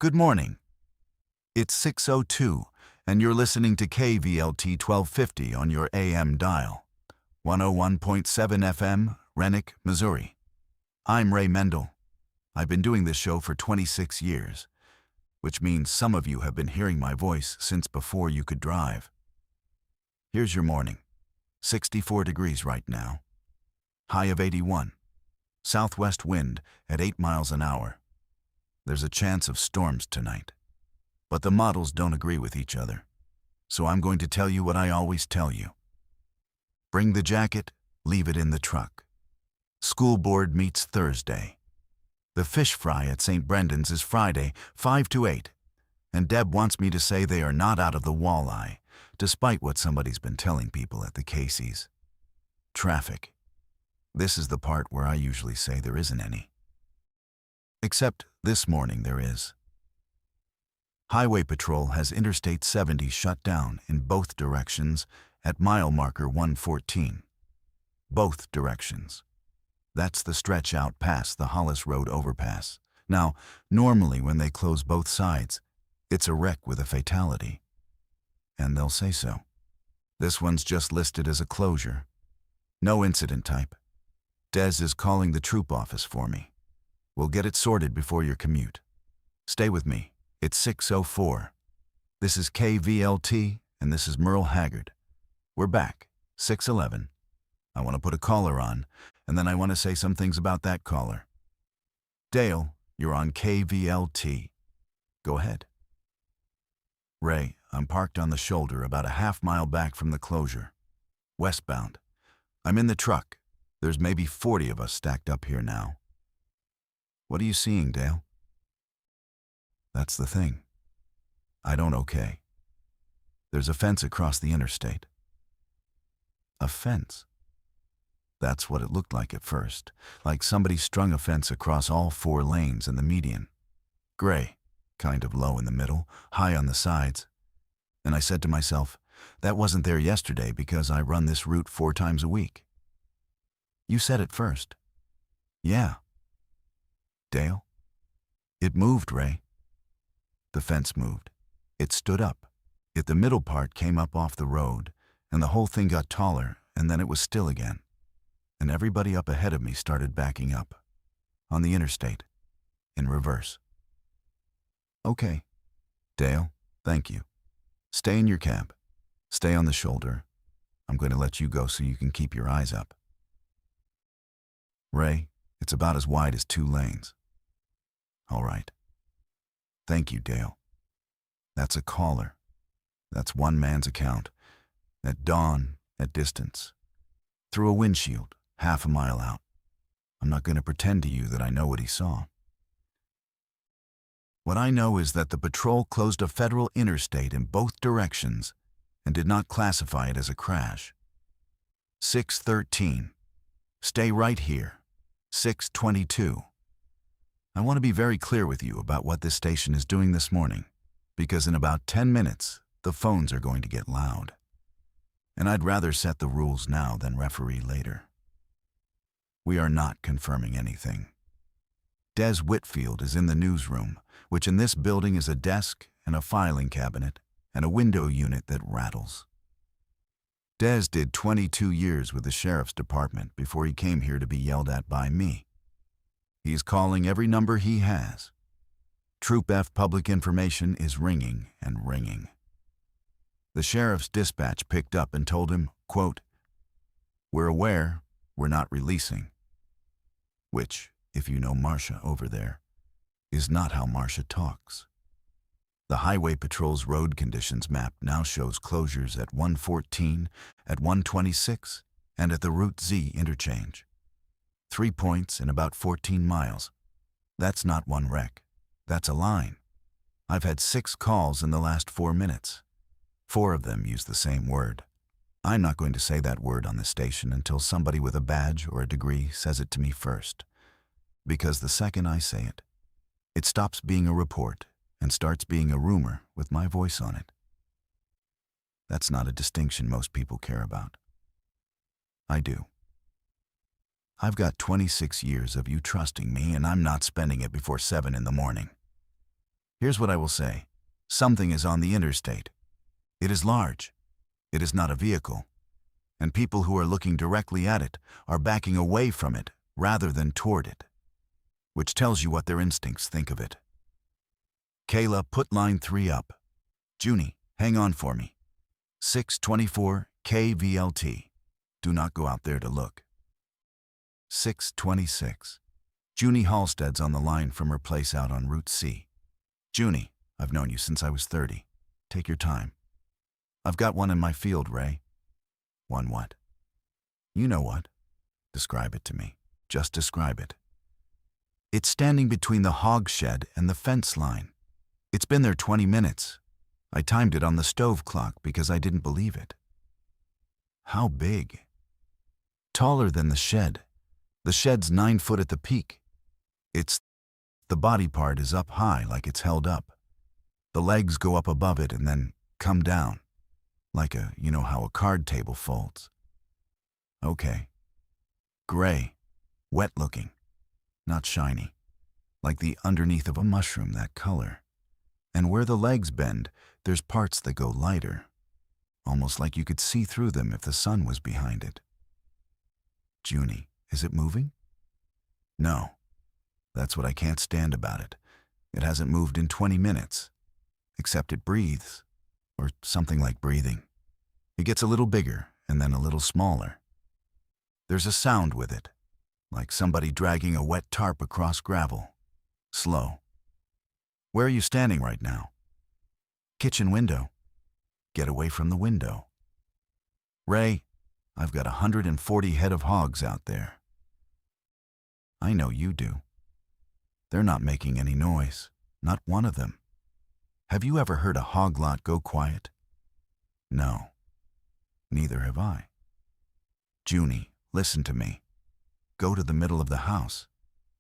Good morning. It's 6:02, and you're listening to KVLT 1250 on your AM dial, 101.7 FM, Rennick, Missouri. I'm Ray Mendel. I've been doing this show for 26 years, which means some of you have been hearing my voice since before you could drive. Here's your morning. 64 degrees right now. High of 81. Southwest wind at 8 miles an hour. There's a chance of storms tonight. But the models don't agree with each other. So I'm going to tell you what I always tell you. Bring the jacket, leave it in the truck. School board meets Thursday. The fish fry at St. Brendan's is Friday, 5 to 8. And Deb wants me to say they are not out of the walleye, despite what somebody's been telling people at the Casey's. Traffic. This is the part where I usually say there isn't any. Except this morning there is. Highway Patrol has Interstate 70 shut down in both directions at mile marker 114. Both directions. That's the stretch out past the Hollis Road overpass. Now, normally when they close both sides, it's a wreck with a fatality. And they'll say so. This one's just listed as a closure. No incident type. Des is calling the troop office for me. We'll get it sorted before your commute. Stay with me. It's 6:04. This is KVLT, and this is Merle Haggard. We're back, 6:11. I want to put a caller on, and then I want to say some things about that caller. Dale, you're on KVLT. Go ahead. Ray, I'm parked on the shoulder about a half-mile back from the closure. Westbound. I'm in the truck. There's maybe 40 of us stacked up here now. What are you seeing, Dale? That's the thing. I don't okay. There's a fence across the interstate. A fence? That's what it looked like at first, like somebody strung a fence across all 4 lanes and the median. Gray, kind of low in the middle, high on the sides. And I said to myself, that wasn't there yesterday because I run this route 4 times a week. You said it first. Yeah. Dale? It moved, Ray. The fence moved. It stood up. The middle part came up off the road, and the whole thing got taller, and then it was still again. And everybody up ahead of me started backing up. On the interstate. In reverse. Okay. Dale, thank you. Stay in your cab. Stay on the shoulder. I'm going to let you go so you can keep your eyes up. Ray, it's about as wide as 2 lanes. All right. Thank you, Dale. That's a caller. That's one man's account. At dawn, at distance. Through a windshield, half a mile out. I'm not going to pretend to you that I know what he saw. What I know is that the patrol closed a federal interstate in both directions and did not classify it as a crash. 6:13. Stay right here. 6:22. I want to be very clear with you about what this station is doing this morning, because in about 10 minutes, the phones are going to get loud. And I'd rather set the rules now than referee later. We are not confirming anything. Des Whitfield is in the newsroom, which in this building is a desk and a filing cabinet and a window unit that rattles. Des did 22 years with the sheriff's department before he came here to be yelled at by me. He's calling every number he has. Troop F public information is ringing and ringing. The sheriff's dispatch picked up and told him, quote, "We're aware, we're not releasing." Which, if you know Marcia over there, is not how Marcia talks. The Highway Patrol's road conditions map now shows closures at 114, at 126, and at the Route Z interchange. 3 points in about 14 miles. That's not one wreck. That's a line. I've had 6 calls in the last 4 minutes. 4 of them use the same word. I'm not going to say that word on the station until somebody with a badge or a degree says it to me first. Because the second I say it, it stops being a report and starts being a rumor with my voice on it. That's not a distinction most people care about. I do. I've got 26 years of you trusting me, and I'm not spending it before 7 in the morning. Here's what I will say. Something is on the interstate. It is large. It is not a vehicle. And people who are looking directly at it are backing away from it rather than toward it, which tells you what their instincts think of it. Kayla, put line 3 up. Junie, hang on for me. 624 KVLT. Do not go out there to look. 626. Junie Halstead's on the line from her place out on Route C. Junie, I've known you since I was 30. Take your time. I've got one in my field, Ray. One what? You know what. Describe it to me. Just describe it. It's standing between the hog shed and the fence line. It's been there 20 minutes. I timed it on the stove clock because I didn't believe it. How big? Taller than the shed. The shed's 9 foot at the peak. The body part is up high like it's held up. The legs go up above it and then come down. Like you know how a card table folds. Okay. Gray. Wet looking. Not shiny. Like the underneath of a mushroom, that color. And where the legs bend, there's parts that go lighter. Almost like you could see through them if the sun was behind it. Junie, is it moving? No. That's what I can't stand about it. It hasn't moved in 20 minutes. Except it breathes. Or something like breathing. It gets a little bigger and then a little smaller. There's a sound with it. Like somebody dragging a wet tarp across gravel. Slow. Where are you standing right now? Kitchen window. Get away from the window. Ray, I've got 140 head of hogs out there. I know you do. They're not making any noise. Not one of them. Have you ever heard a hog lot go quiet? No. Neither have I. Junie, listen to me. Go to the middle of the house.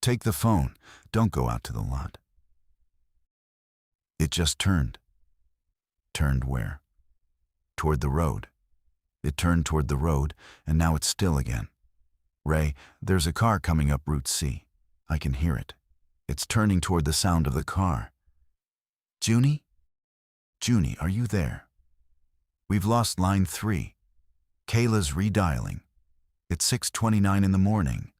Take the phone. Don't go out to the lot. It just turned. Turned where? Toward the road. It turned toward the road, and now it's still again. Ray, there's a car coming up Route C. I can hear it. It's turning toward the sound of the car. Junie? Junie, are you there? We've lost line 3. Kayla's redialing. It's 6:29 in the morning.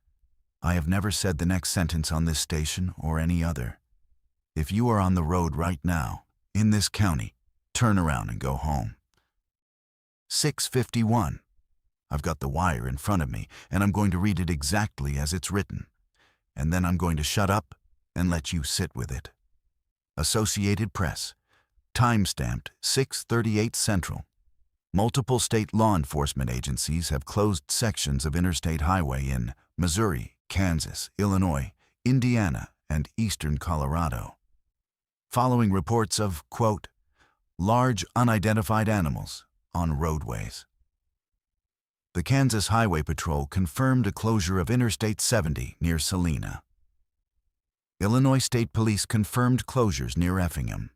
I have never said the next sentence on this station or any other. If you are on the road right now, in this county, turn around and go home. 6:51. I've got the wire in front of me, and I'm going to read it exactly as it's written. And then I'm going to shut up and let you sit with it. Associated Press. Time-stamped 6:38 Central. Multiple state law enforcement agencies have closed sections of interstate highway in Missouri, Kansas, Illinois, Indiana, and eastern Colorado. Following reports of, quote, large unidentified animals on roadways. The Kansas Highway Patrol confirmed a closure of Interstate 70 near Salina. Illinois State Police confirmed closures near Effingham.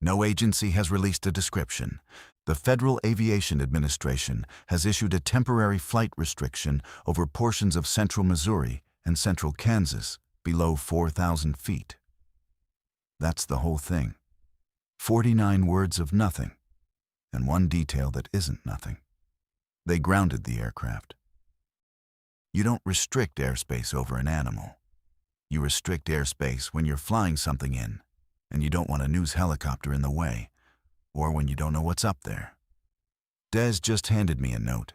No agency has released a description. The Federal Aviation Administration has issued a temporary flight restriction over portions of central Missouri and central Kansas below 4,000 feet. That's the whole thing. 49 words of nothing, and one detail that isn't nothing. They grounded the aircraft. You don't restrict airspace over an animal. You restrict airspace when you're flying something in, and you don't want a news helicopter in the way, or when you don't know what's up there. Des just handed me a note.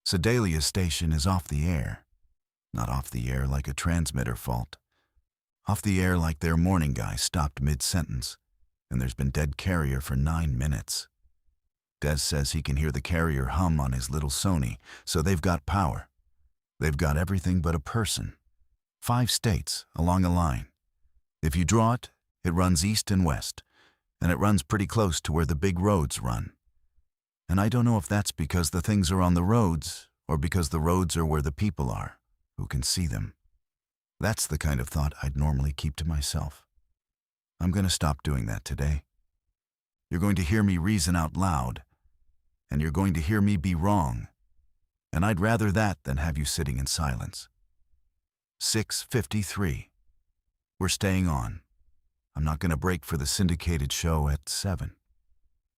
Sedalia Station is off the air. Not off the air like a transmitter fault. Off the air like their morning guy stopped mid-sentence, and there's been dead carrier for 9 minutes. Des says he can hear the carrier hum on his little Sony, so they've got power. They've got everything but a person. 5 states along a line. If you draw it, it runs east and west, and it runs pretty close to where the big roads run. And I don't know if that's because the things are on the roads or because the roads are where the people are, who can see them. That's the kind of thought I'd normally keep to myself. I'm going to stop doing that today. You're going to hear me reason out loud, and you're going to hear me be wrong, and I'd rather that than have you sitting in silence. 6:53. We're staying on. I'm not going to break for the syndicated show at 7.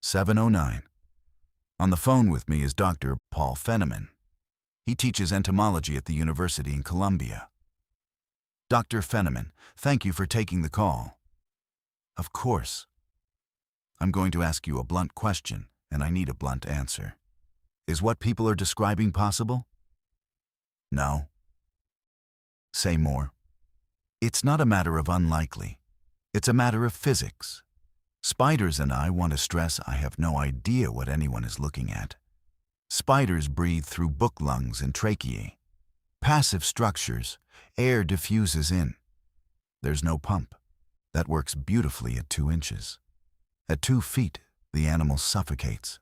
7:09. On the phone with me is Dr. Paul Fenneman. He teaches entomology at the University in Columbia. Dr. Fenneman, thank you for taking the call. Of course. I'm going to ask you a blunt question, and I need a blunt answer. Is what people are describing possible? No. Say more. It's not a matter of unlikely. It's a matter of physics. Spiders and I want to stress I have no idea what anyone is looking at. Spiders breathe through book lungs and tracheae. Passive structures, air diffuses in. There's no pump. That works beautifully at 2 inches. At 2 feet, the animal suffocates.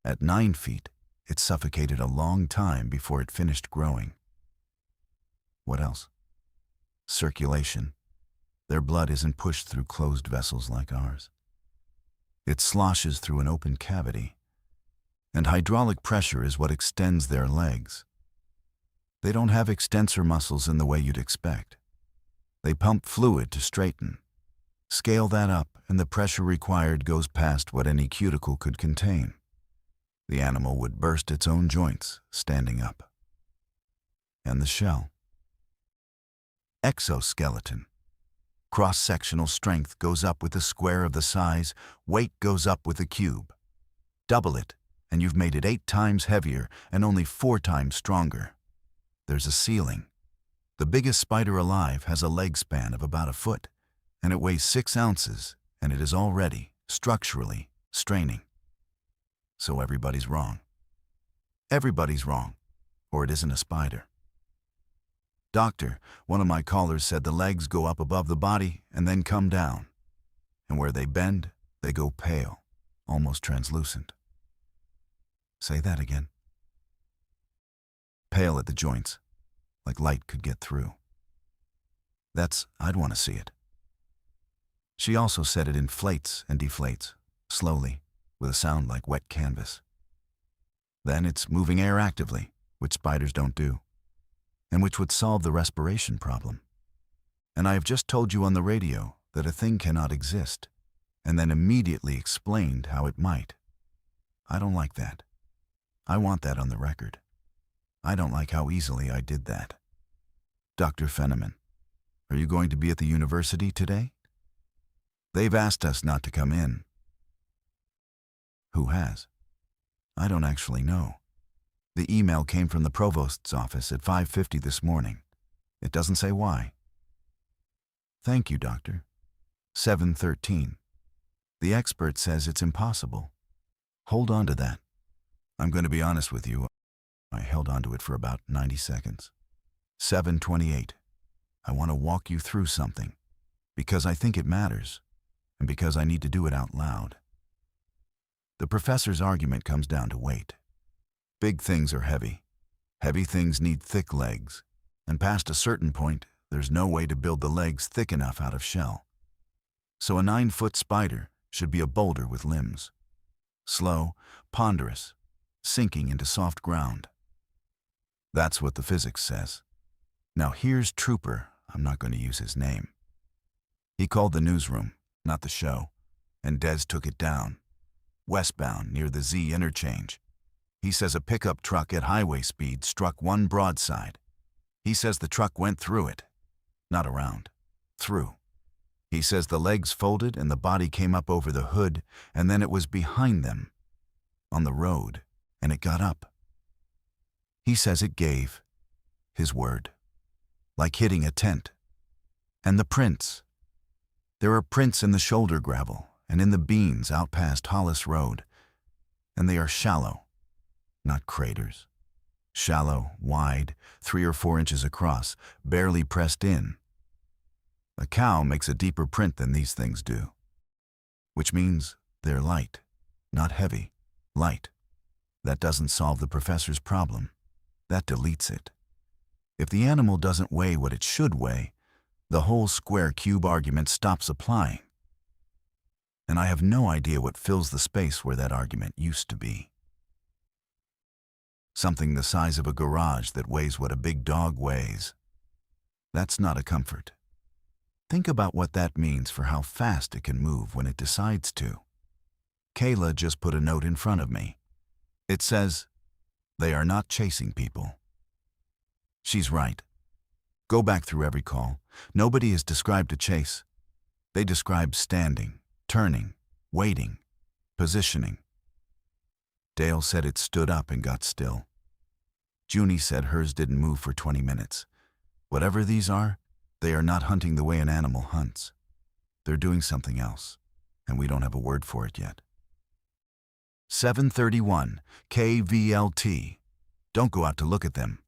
At 9 feet, it suffocated a long time before it finished growing. What else? Circulation. Their blood isn't pushed through closed vessels like ours. It sloshes through an open cavity. And hydraulic pressure is what extends their legs. They don't have extensor muscles in the way you'd expect. They pump fluid to straighten. Scale that up, and the pressure required goes past what any cuticle could contain. The animal would burst its own joints, standing up. And the shell. Exoskeleton. Cross-sectional strength goes up with a square of the size, weight goes up with a cube. Double it, and you've made it 8 times heavier and only 4 times stronger. There's a ceiling. The biggest spider alive has a leg span of about a foot, and it weighs 6 ounces, and it is already, structurally, straining. So everybody's wrong. Everybody's wrong, or it isn't a spider. Doctor, one of my callers said the legs go up above the body and then come down. And where they bend, they go pale, almost translucent. Say that again. Pale at the joints, like light could get through. I'd want to see it. She also said it inflates and deflates, slowly, with a sound like wet canvas. Then it's moving air actively, which spiders don't do, and which would solve the respiration problem. And I have just told you on the radio that a thing cannot exist, and then immediately explained how it might. I don't like that. I want that on the record. I don't like how easily I did that. Dr. Fenneman, are you going to be at the university today? They've asked us not to come in. Who has? I don't actually know. The email came from the provost's office at 5:50 this morning. It doesn't say why. Thank you, doctor. 7:13. The expert says it's impossible. Hold on to that. I'm going to be honest with you. I held on to it for about 90 seconds. 7:28. I want to walk you through something, because I think it matters, and because I need to do it out loud. The professor's argument comes down to weight. Big things are heavy. Heavy things need thick legs, and past a certain point, there's no way to build the legs thick enough out of shell. So a 9-foot spider should be a boulder with limbs. Slow, ponderous, sinking into soft ground. That's what the physics says. Now here's Trooper, I'm not going to use his name. He called the newsroom, not the show, and Des took it down. Westbound near the Z interchange. He says a pickup truck at highway speed struck one broadside. He says the truck went through it. Not around. Through. He says the legs folded and the body came up over the hood, and then it was behind them, on the road, and it got up. He says it gave, his word, like hitting a tent. And the prints. There are prints in the shoulder gravel and in the beans out past Hollis Road, and they are shallow, not craters. Shallow, wide, 3 or 4 inches across, barely pressed in. A cow makes a deeper print than these things do, which means they're light, not heavy, light. That doesn't solve the professor's problem. That deletes it. If the animal doesn't weigh what it should weigh, the whole square cube argument stops applying. And I have no idea what fills the space where that argument used to be. Something the size of a garage that weighs what a big dog weighs. That's not a comfort. Think about what that means for how fast it can move when it decides to. Kayla just put a note in front of me. It says, "They are not chasing people." She's right. Go back through every call. Nobody is described a chase. They describe standing, turning, waiting, positioning. Dale said it stood up and got still. Junie said hers didn't move for 20 minutes. Whatever these are, they are not hunting the way an animal hunts. They're doing something else, and we don't have a word for it yet. 7:31, KVLT. Don't go out to look at them.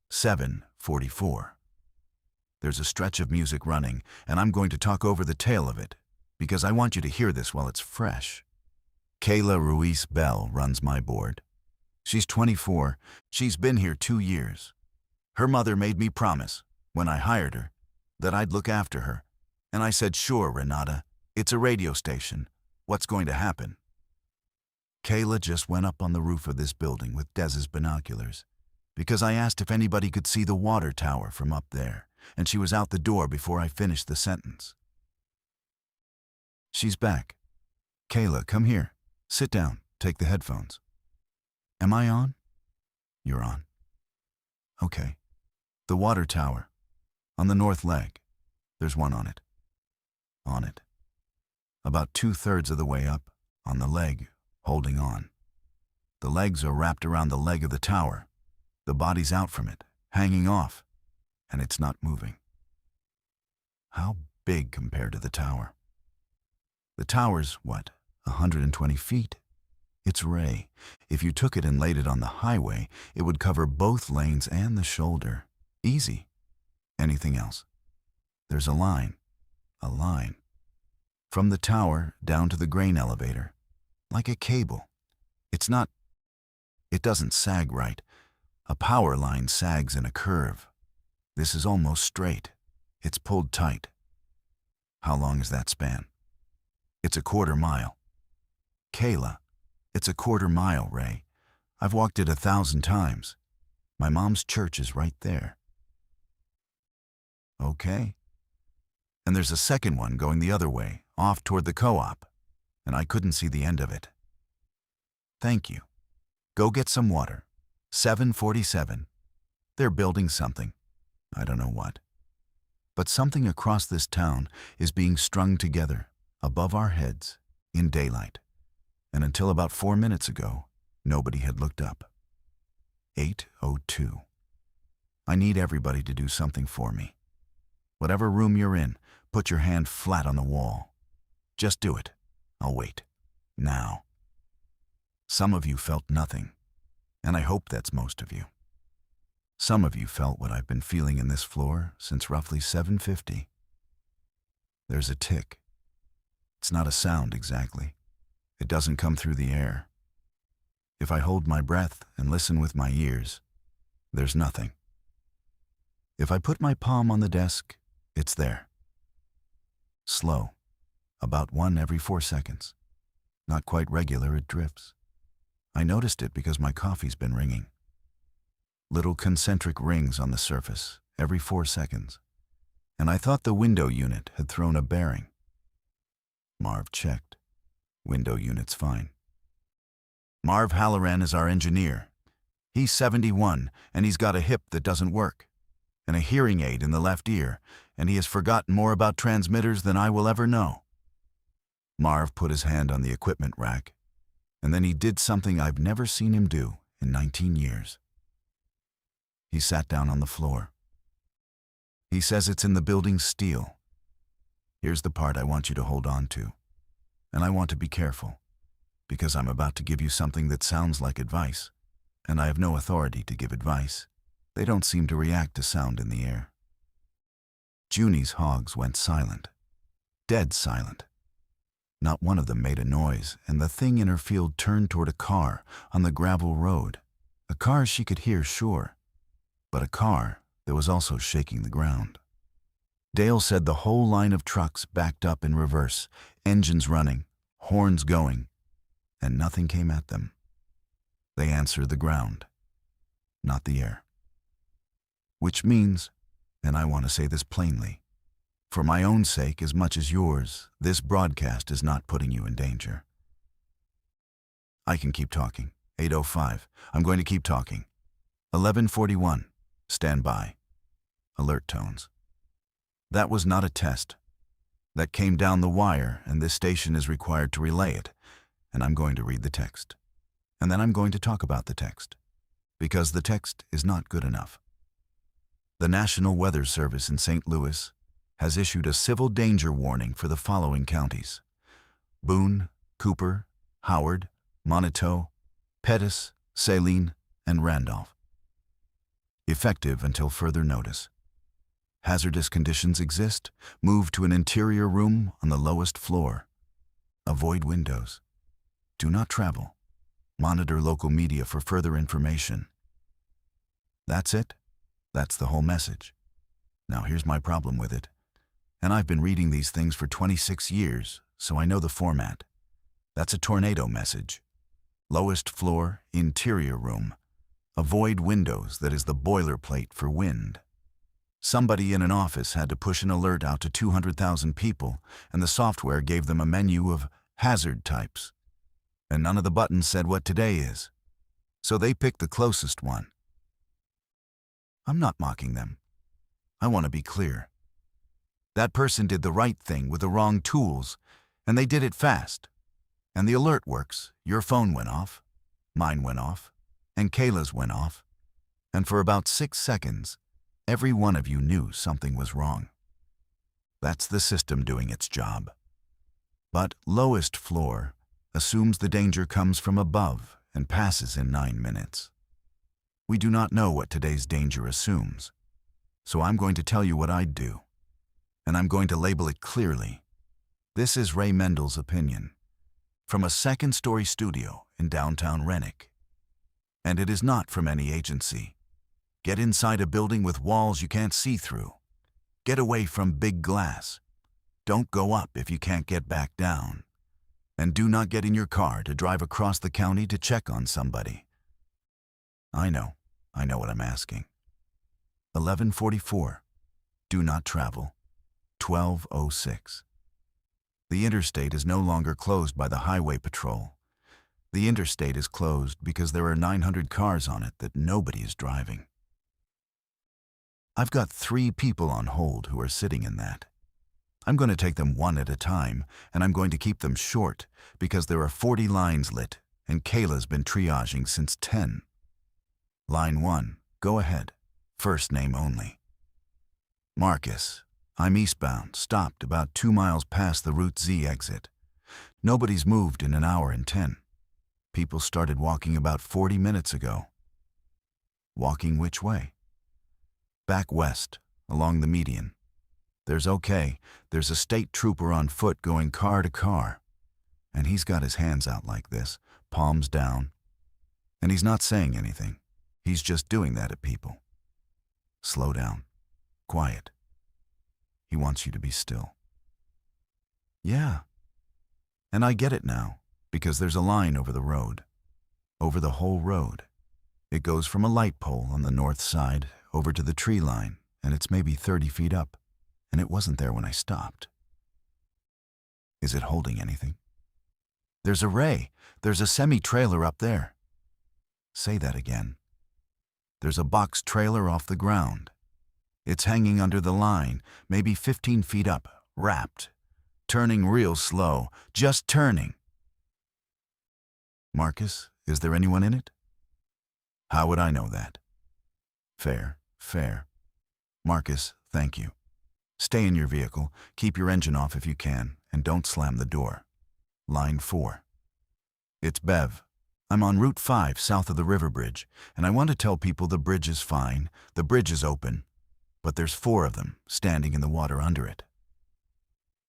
7:44. There's a stretch of music running, and I'm going to talk over the tail of it, because I want you to hear this while it's fresh. Kayla Ruiz Bell runs my board. She's 24. She's been here 2 years. Her mother made me promise, when I hired her, that I'd look after her. And I said, "Sure, Renata, it's a radio station. What's going to happen?" Kayla just went up on the roof of this building with Dez's binoculars, because I asked if anybody could see the water tower from up there, and she was out the door before I finished the sentence. She's back. Kayla, come here. Sit down. Take the headphones. Am I on? You're on. Okay. The water tower. On the north leg. There's one on it. On it. About 2/3 of the way up, on the leg, holding on. The legs are wrapped around the leg of the tower. The body's out from it, hanging off, and it's not moving. How big compared to the tower? The tower's, what, 120 feet? It's Ray. If you took it and laid it on the highway, it would cover both lanes and the shoulder. Easy. Anything else? There's a line. A line. From the tower down to the grain elevator. Like a cable. It doesn't sag right. A power line sags in a curve. This is almost straight. It's pulled tight. How long is that span? It's a 1/4 mile. Kayla, it's a 1/4 mile, Ray. I've walked it 1,000 times. My mom's church is right there. Okay. And there's a second one going the other way, off toward the co-op, and I couldn't see the end of it. Thank you. Go get some water. 7:47. They're building something. I don't know what. But something across this town is being strung together, above our heads, in daylight. And until about 4 minutes ago, nobody had looked up. 8:02. I need everybody to do something for me. Whatever room you're in, put your hand flat on the wall. Just do it. I'll wait. Now. Some of you felt nothing, and I hope that's most of you. Some of you felt what I've been feeling in this floor since roughly 7:50. There's a tick. It's not a sound exactly. It doesn't come through the air. If I hold my breath and listen with my ears, there's nothing. If I put my palm on the desk, it's there. Slow, about 1 every 4 seconds. Not quite regular, it drifts. I noticed it because my coffee's been ringing. Little concentric rings on the surface every 4 seconds. And I thought the window unit had thrown a bearing. Marv checked. Window unit's fine. Marv Halloran is our engineer. He's 71, and he's got a hip that doesn't work, and a hearing aid in the left ear, and he has forgotten more about transmitters than I will ever know. Marv put his hand on the equipment rack, and then he did something I've never seen him do in 19 years. He sat down on the floor. He says it's in the building's steel. Here's the part I want you to hold on to, and I want to be careful, because I'm about to give you something that sounds like advice, and I have no authority to give advice. They don't seem to react to sound in the air. Junie's hogs went silent. Dead silent. Not one of them made a noise, and the thing in her field turned toward a car on the gravel road. A car she could hear, sure, but a car that was also shaking the ground. Dale said the whole line of trucks backed up in reverse, engines running, horns going, and nothing came at them. They answered the ground, not the air. Which means, and I want to say this plainly, For my own sake as much as yours, this broadcast is not putting you in danger. I can keep talking. 8:05. I'm going to keep talking. 11:41. Stand by. Alert tones. That was not a test. That came down the wire, and this station is required to relay it, and I'm going to read the text. And then I'm going to talk about the text, because the text is not good enough. The National Weather Service in St. Louis has issued a civil danger warning for the following counties: Boone, Cooper, Howard, Manitou, Pettis, Saline, and Randolph. Effective until further notice. Hazardous conditions exist. Move to an interior room on the lowest floor. Avoid windows. Do not travel. Monitor local media for further information. That's it. That's the whole message. Now here's my problem with it. And I've been reading these things for 26 years, so I know the format. That's a tornado message. Lowest floor, interior room. Avoid windows, that is the boilerplate for wind. Somebody in an office had to push an alert out to 200,000 people, and the software gave them a menu of hazard types. And none of the buttons said what today is. So they picked the closest one. I'm not mocking them. I want to be clear. That person did the right thing with the wrong tools, and they did it fast. And the alert works. Your phone went off, mine went off, and Kayla's went off. And for about 6 seconds, every one of you knew something was wrong. That's the system doing its job. But lowest floor assumes the danger comes from above and passes in 9 minutes. We do not know what today's danger assumes, so I'm going to tell you what I'd do, and I'm going to label it clearly. This is Ray Mendel's opinion, from a second-story studio in downtown Renwick. And it is not from any agency. Get inside a building with walls you can't see through. Get away from big glass. Don't go up if you can't get back down. And do not get in your car to drive across the county to check on somebody. I know what I'm asking. 11:44. Do not travel. 12:06. The interstate is no longer closed by the highway patrol. The interstate is closed because there are 900 cars on it that nobody is driving. I've got 3 people on hold who are sitting in that. I'm going to take them one at a time, and I'm going to keep them short because there are 40 lines lit, and Kayla's been triaging since 10. Line 1, go ahead. First name only. Marcus. I'm eastbound, stopped about 2 miles past the Route Z exit. Nobody's moved in an hour and 10. People started walking about 40 minutes ago. Walking which way? Back west, along the median. There's a state trooper on foot going car to car. And he's got his hands out like this, palms down. And he's not saying anything. He's just doing that at people. Slow down. Quiet. He wants you to be still. Yeah. And I get it now, because there's a line over the road. Over the whole road. It goes from a light pole on the north side over to the tree line, and it's maybe 30 feet up, and it wasn't there when I stopped. Is it holding anything? There's a ray. There's a semi-trailer up there. Say that again. There's a box trailer off the ground. It's hanging under the line, maybe 15 feet up, wrapped. Turning real slow, just turning. Marcus, is there anyone in it? How would I know that? Fair. Marcus, thank you. Stay in your vehicle, keep your engine off if you can, and don't slam the door. Line 4. It's Bev. I'm on Route 5 south of the river bridge, and I want to tell people the bridge is fine, the bridge is open, but there's 4 of them standing in the water under it.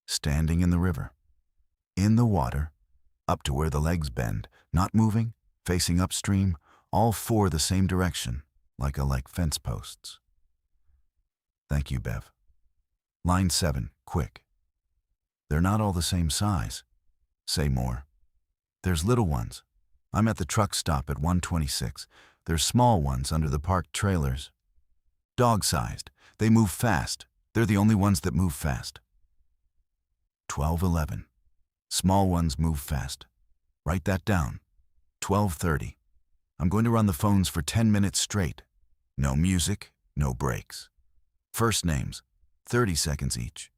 Standing in the river. In the water, up to where the legs bend, not moving, facing upstream, all 4 the same direction, like fence posts. Thank you, Bev. Line 7, quick. They're not all the same size. Say more. There's little ones. I'm at the truck stop at 126. There's small ones under the parked trailers. Dog-sized. They move fast. They're the only ones that move fast. 12:11. Small ones move fast. Write that down. 12:30. I'm going to run the phones for 10 minutes straight. No music, no breaks. First names, 30 seconds each.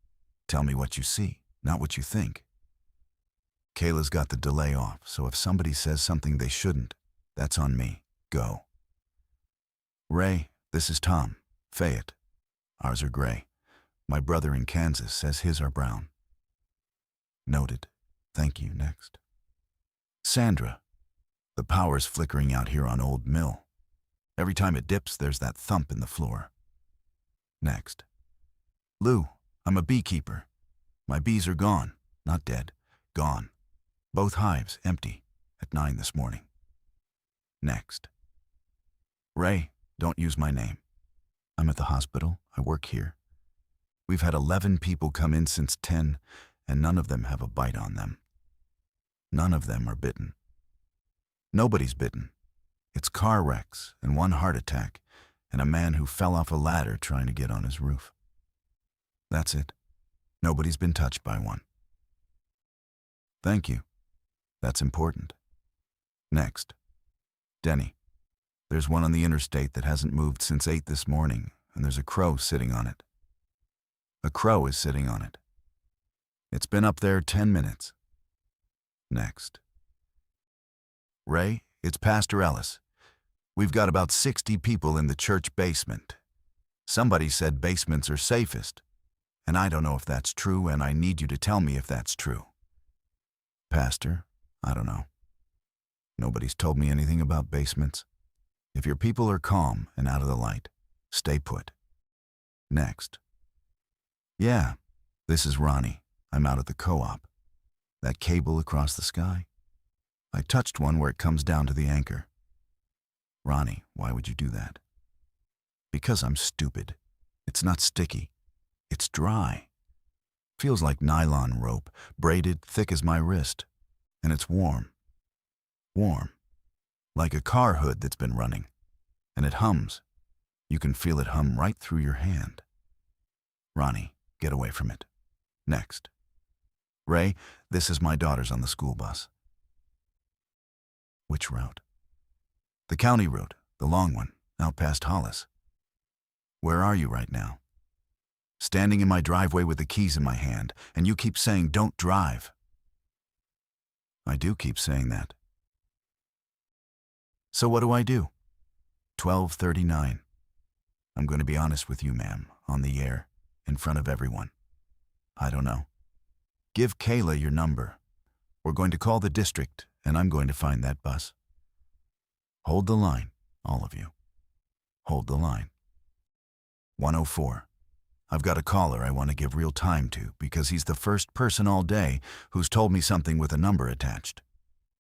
Tell me what you see, not what you think. Kayla's got the delay off, so if somebody says something they shouldn't, that's on me. Go. Ray, this is Tom. Fayette. Ours are gray. My brother in Kansas says his are brown. Noted. Thank you. Next. Sandra. The power's flickering out here on Old Mill. Every time it dips, there's that thump in the floor. Next. Lou, I'm a beekeeper. My bees are gone. Not dead. Gone. Both hives empty at 9 this morning. Next. Ray, don't use my name. I'm at the hospital. I work here. We've had 11 people come in since 10, and none of them have a bite on them. None of them are bitten. Nobody's bitten. It's car wrecks and one heart attack and a man who fell off a ladder trying to get on his roof. That's it. Nobody's been touched by one. Thank you. That's important. Next. Denny. There's one on the interstate that hasn't moved since 8 this morning, and there's a crow sitting on it. A crow is sitting on it. It's been up there 10 minutes. Next. Ray, it's Pastor Ellis. We've got about 60 people in the church basement. Somebody said basements are safest, and I don't know if that's true, and I need you to tell me if that's true. Pastor, I don't know. Nobody's told me anything about basements. If your people are calm and out of the light, stay put. Next. Yeah, this is Ronnie. I'm out at the co-op. That cable across the sky? I touched one where it comes down to the anchor. Ronnie, why would you do that? Because I'm stupid. It's not sticky. It's dry. Feels like nylon rope, braided thick as my wrist. And it's warm. Warm. Like a car hood that's been running. And it hums. You can feel it hum right through your hand. Ronnie, get away from it. Next. Ray, this is my daughter's on the school bus. Which route? The county route, the long one, out past Hollis. Where are you right now? Standing in my driveway with the keys in my hand, and you keep saying, don't drive. I do keep saying that. So what do? 12:39. I'm going to be honest with you, ma'am, on the air, in front of everyone. I don't know. Give Kayla your number. We're going to call the district, and I'm going to find that bus. Hold the line, all of you. Hold the line. 104. I've got a caller I want to give real time to because he's the first person all day who's told me something with a number attached.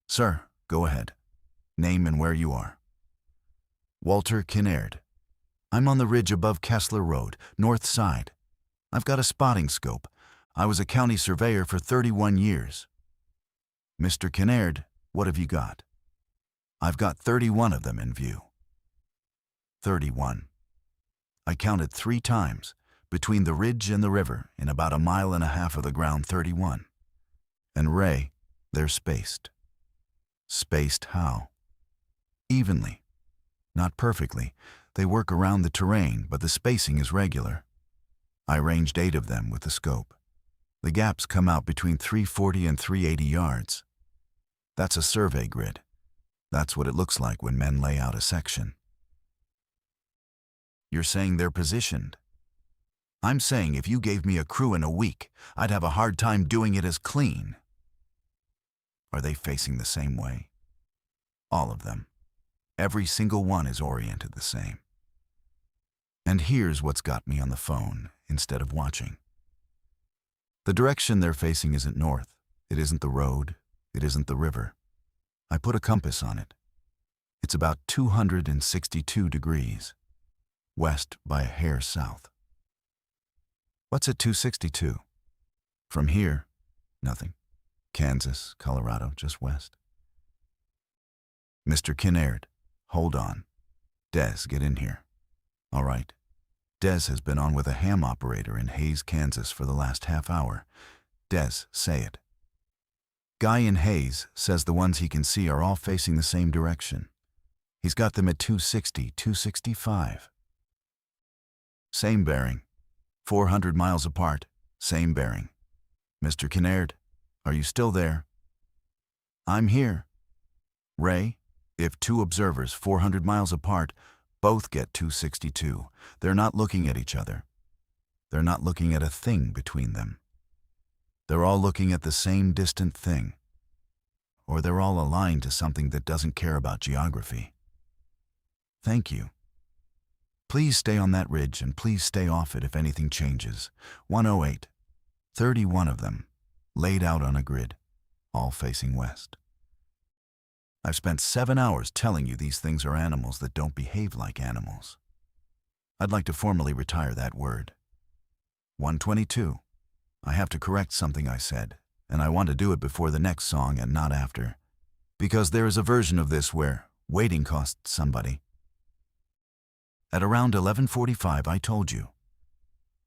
Sir, go ahead. Name and where you are. Walter Kinnaird. I'm on the ridge above Kessler Road, north side. I've got a spotting scope. I was a county surveyor for 31 years. Mr. Kinnaird, what have you got? I've got 31 of them in view. 31. I counted 3 times, between the ridge and the river, in about 1.5 miles of the ground. 31. And Ray, they're spaced. Spaced how? Evenly. Not perfectly. They work around the terrain, but the spacing is regular. I ranged 8 of them with the scope. The gaps come out between 340 and 380 yards. That's a survey grid. That's what it looks like when men lay out a section. You're saying they're positioned. I'm saying if you gave me a crew in a week, I'd have a hard time doing it as clean. Are they facing the same way? All of them. Every single one is oriented the same. And here's what's got me on the phone instead of watching. The direction they're facing isn't north. It isn't the road. It isn't the river. I put a compass on it. It's about 262 degrees. West by a hair south. What's at 262? From here, nothing. Kansas, Colorado, just west. Mr. Kinnaird, hold on. Des, get in here. All right. Des has been on with a ham operator in Hays, Kansas for the last half hour. Des, say it. Guy in Hays says the ones he can see are all facing the same direction. He's got them at 260, 265. Same bearing. 400 miles apart. Same bearing. Mr. Kinnaird, are you still there? I'm here. Ray, if two observers 400 miles apart both get 262, they're not looking at each other. They're not looking at a thing between them. They're all looking at the same distant thing. Or they're all aligned to something that doesn't care about geography. Thank you. Please stay on that ridge and please stay off it if anything changes. 108. 31 of them, laid out on a grid, all facing west. I've spent 7 hours telling you these things are animals that don't behave like animals. I'd like to formally retire that word. 122. I have to correct something I said, and I want to do it before the next song and not after, because there is a version of this where waiting costs somebody. At around 11:45, I told you,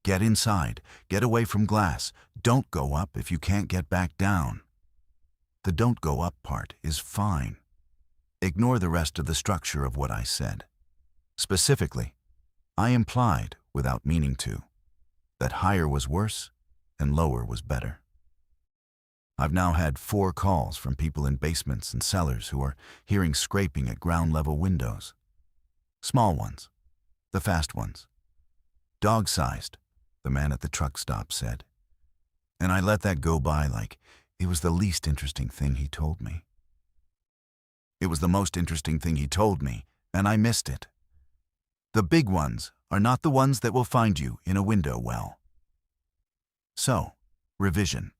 get inside, get away from glass, don't go up if you can't get back down. The don't go up part is fine. Ignore the rest of the structure of what I said. Specifically, I implied, without meaning to, that higher was worse and lower was better. I've now had 4 calls from people in basements and cellars who are hearing scraping at ground-level windows. Small ones, the fast ones. Dog-sized, the man at the truck stop said. And I let that go by like it was the least interesting thing he told me. It was the most interesting thing he told me, and I missed it. The big ones are not the ones that will find you in a window well. So, revision.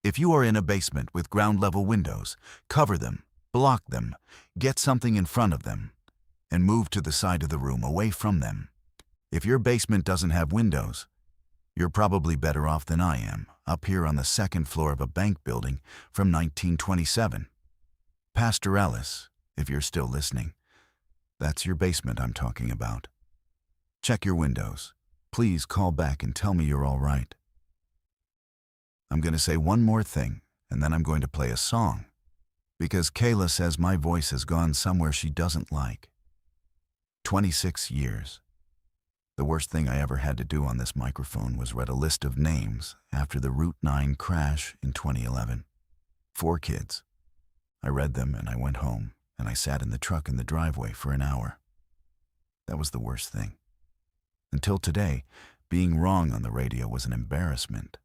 If you are in a basement with ground-level windows, cover them, block them, get something in front of them, and move to the side of the room away from them. If your basement doesn't have windows, you're probably better off than I am, up here on the 2nd floor of a bank building from 1927. Pastor Ellis, if you're still listening, that's your basement I'm talking about. Check your windows. Please call back and tell me you're all right. I'm going to say one more thing, and then I'm going to play a song, because Kayla says my voice has gone somewhere she doesn't like. 26 years. The worst thing I ever had to do on this microphone was read a list of names after the Route 9 crash in 2011. 4 kids. I read them and I went home, and I sat in the truck in the driveway for an hour. That was the worst thing. Until today, being wrong on the radio was an embarrassment.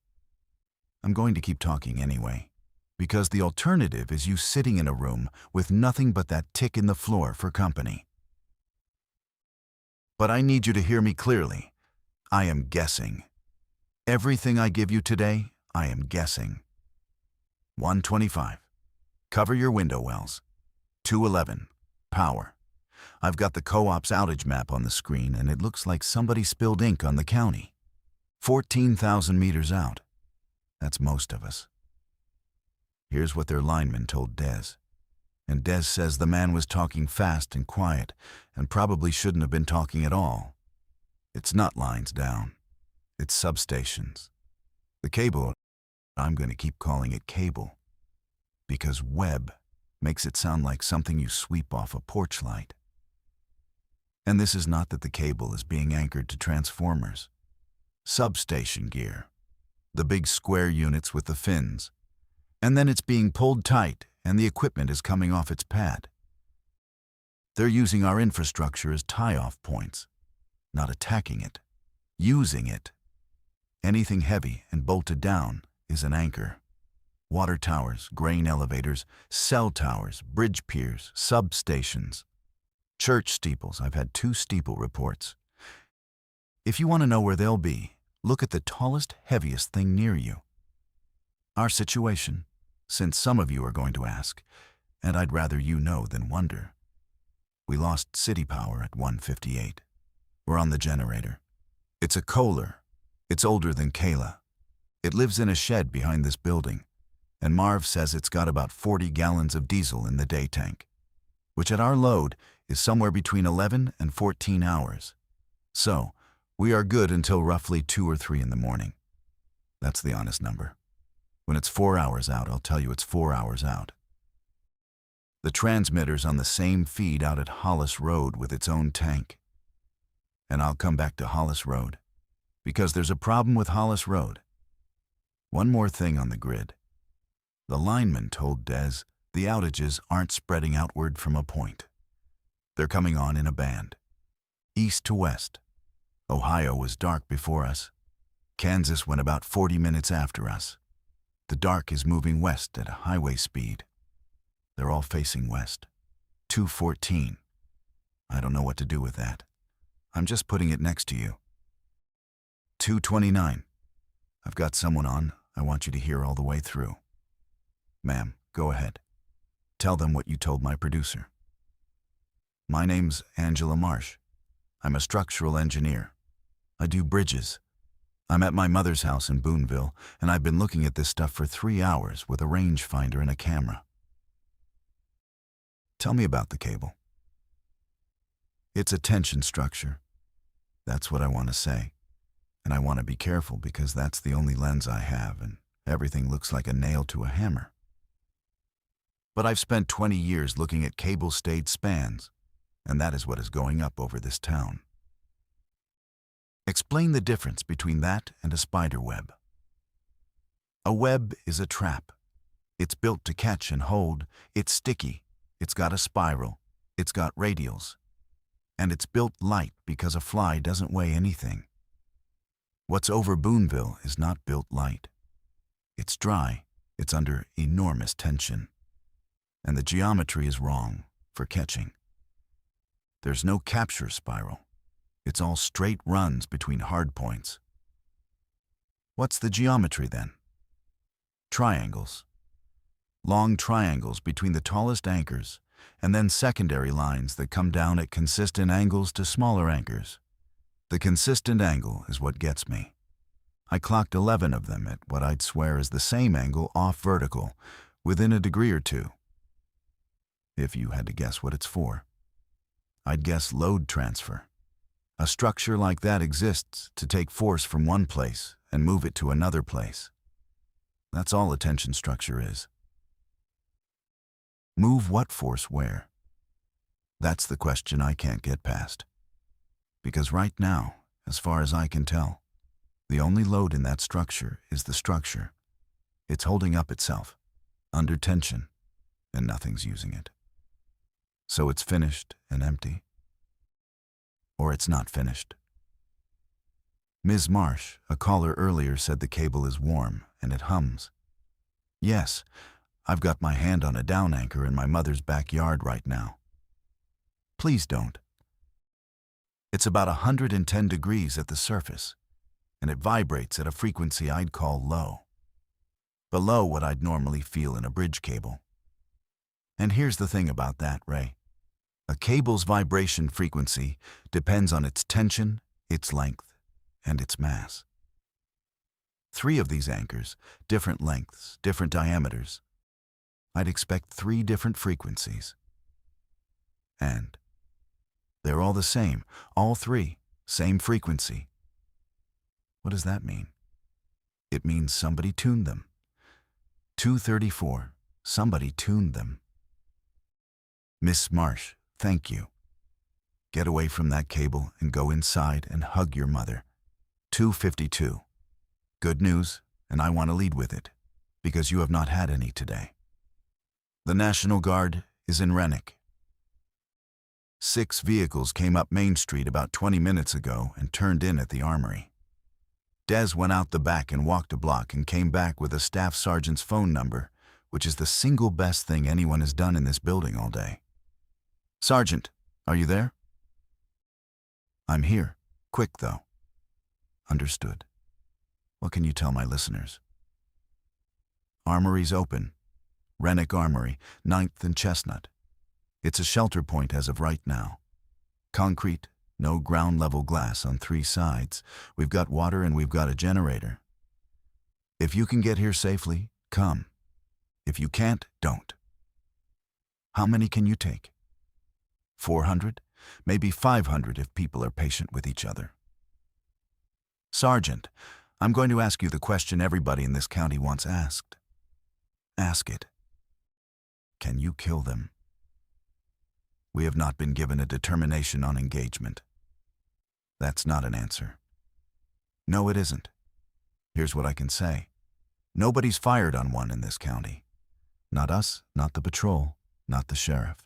I'm going to keep talking anyway, because the alternative is you sitting in a room with nothing but that tick in the floor for company. But I need you to hear me clearly. I am guessing. Everything I give you today, I am guessing. 125. Cover your window wells. 211. Power. I've got the co-op's outage map on the screen, and it looks like somebody spilled ink on the county. 14,000 meters out. That's most of us. Here's what their lineman told Des. And Des says the man was talking fast and quiet, and probably shouldn't have been talking at all. It's not lines down. It's substations. The cable, I'm going to keep calling it cable, because web makes it sound like something you sweep off a porch light. And this is not that the cable is being anchored to transformers. Substation gear. The big square units with the fins. And then it's being pulled tight and the equipment is coming off its pad. They're using our infrastructure as tie-off points, not attacking it, using it. Anything heavy and bolted down is an anchor. Water towers, grain elevators, cell towers, bridge piers, substations. Church steeples, I've had 2 steeple reports. If you want to know where they'll be, look at the tallest, heaviest thing near you. Our situation, since some of you are going to ask, and I'd rather you know than wonder. We lost city power at 1:58. We're on the generator. It's a Kohler. It's older than Kayla. It lives in a shed behind this building, and Marv says it's got about 40 gallons of diesel in the day tank, which at our load is somewhere between 11 and 14 hours. So, We are good until roughly 2 or 3 in the morning. That's the honest number. When it's 4 hours out, I'll tell you it's 4 hours out. The transmitter's on the same feed out at Hollis Road with its own tank. And I'll come back to Hollis Road, because there's a problem with Hollis Road. One more thing on the grid. The lineman told Des the outages aren't spreading outward from a point. They're coming on in a band, east to west. Ohio was dark before us. Kansas went about 40 minutes after us. The dark is moving west at a highway speed. They're all facing west. 214. I don't know what to do with that. I'm just putting it next to you. 229. I've got someone on I want you to hear all the way through. Ma'am, go ahead. Tell them what you told my producer. My name's Angela Marsh. I'm a structural engineer. I do bridges. I'm at my mother's house in Boonville, and I've been looking at this stuff for 3 hours with a rangefinder and a camera. Tell me about the cable. It's a tension structure. That's what I want to say. And I want to be careful because that's the only lens I have, and everything looks like a nail to a hammer. But I've spent 20 years looking at cable-stayed spans, and that is what is going up over this town. Explain the difference between that and a spider web. A web is a trap. It's built to catch and hold. It's sticky. It's got a spiral. It's got radials. And it's built light because a fly doesn't weigh anything. What's over Boonville is not built light. It's dry. It's under enormous tension. And the geometry is wrong for catching. There's no capture spiral. It's all straight runs between hard points. What's the geometry then? Triangles. Long triangles between the tallest anchors, and then secondary lines that come down at consistent angles to smaller anchors. The consistent angle is what gets me. I clocked 11 of them at what I'd swear is the same angle off vertical, within a degree or two. If you had to guess what it's for, I'd guess load transfer. A structure like that exists to take force from one place and move it to another place. That's all a tension structure is. Move what force where? That's the question I can't get past. Because right now, as far as I can tell, the only load in that structure is the structure. It's holding up itself, under tension, and nothing's using it. So it's finished and empty. Or it's not finished. Ms. Marsh, a caller earlier, said the cable is warm and it hums. Yes, I've got my hand on a down anchor in my mother's backyard right now. Please don't. It's about 110 degrees at the surface, and it vibrates at a frequency I'd call low. Below what I'd normally feel in a bridge cable. And here's the thing about that, Ray. A cable's vibration frequency depends on its tension, its length, and its mass. 3 of these anchors, different lengths, different diameters. I'd expect 3 different frequencies. And they're all the same, all 3, same frequency. What does that mean? It means somebody tuned them. 234, somebody tuned them. Miss Marsh, thank you. Get away from that cable and go inside and hug your mother. 252. Good news, and I want to lead with it, because you have not had any today. The National Guard is in Rennick. 6 vehicles came up Main Street about 20 minutes ago and turned in at the armory. Des went out the back and walked a block and came back with a staff sergeant's phone number, which is the single best thing anyone has done in this building all day. Sergeant, are you there? I'm here. Quick, though. Understood. What can you tell my listeners? Armory's open. Rennick Armory, 9th and Chestnut. It's a shelter point as of right now. Concrete, no ground-level glass on 3 sides. We've got water and we've got a generator. If you can get here safely, come. If you can't, don't. How many can you take? 400? Maybe 500 if people are patient with each other. Sergeant, I'm going to ask you the question everybody in this county once asked. Ask it. Can you kill them? We have not been given a determination on engagement. That's not an answer. No, it isn't. Here's what I can say. Nobody's fired on one in this county. Not us, not the patrol, not the sheriff.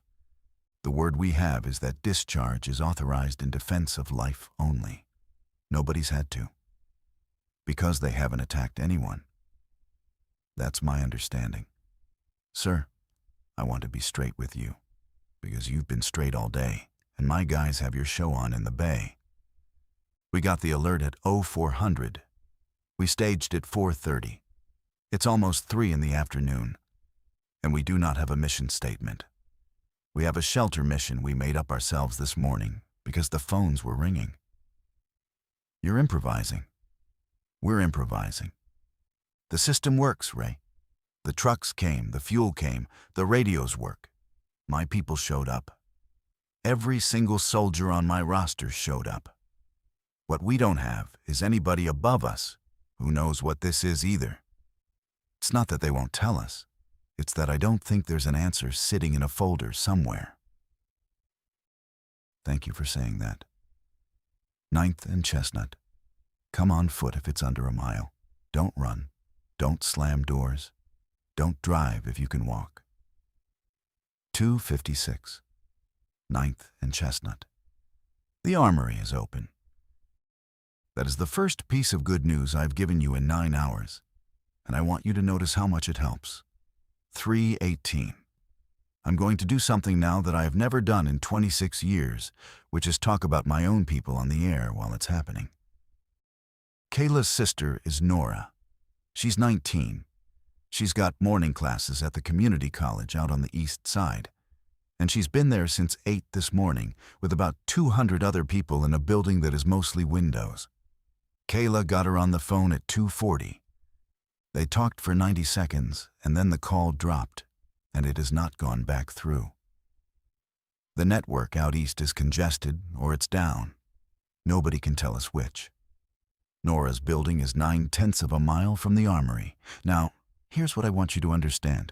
The word we have is that discharge is authorized in defense of life only. Nobody's had to. Because they haven't attacked anyone. That's my understanding. Sir, I want to be straight with you, because you've been straight all day, and my guys have your show on in the bay. We got the alert at 0400. We staged at 4:30. It's almost 3 in the afternoon, and we do not have a mission statement. We have a shelter mission we made up ourselves this morning because the phones were ringing. You're improvising. We're improvising. The system works, Ray. The trucks came, the fuel came, the radios work. My people showed up. Every single soldier on my roster showed up. What we don't have is anybody above us who knows what this is either. It's not that they won't tell us. It's that I don't think there's an answer sitting in a folder somewhere. Thank you for saying that. 9th and Chestnut. Come on foot if it's under a mile. Don't run. Don't slam doors. Don't drive if you can walk. 2:56. 9th and Chestnut. The armory is open. That is the first piece of good news I've given you in 9 hours, and I want you to notice how much it helps. 3:18. I'm going to do something now that I have never done in 26 years, which is talk about my own people on the air while it's happening. Kayla's sister is Nora. She's 19. She's got morning classes at the community college out on the east side, and she's been there since 8 this morning with about 200 other people in a building that is mostly windows. Kayla got her on the phone at 2:40. They talked for 90 seconds, and then the call dropped, and it has not gone back through. The network out east is congested, or it's down. Nobody can tell us which. Nora's building is 9/10 of a mile from the armory. Now, here's what I want you to understand,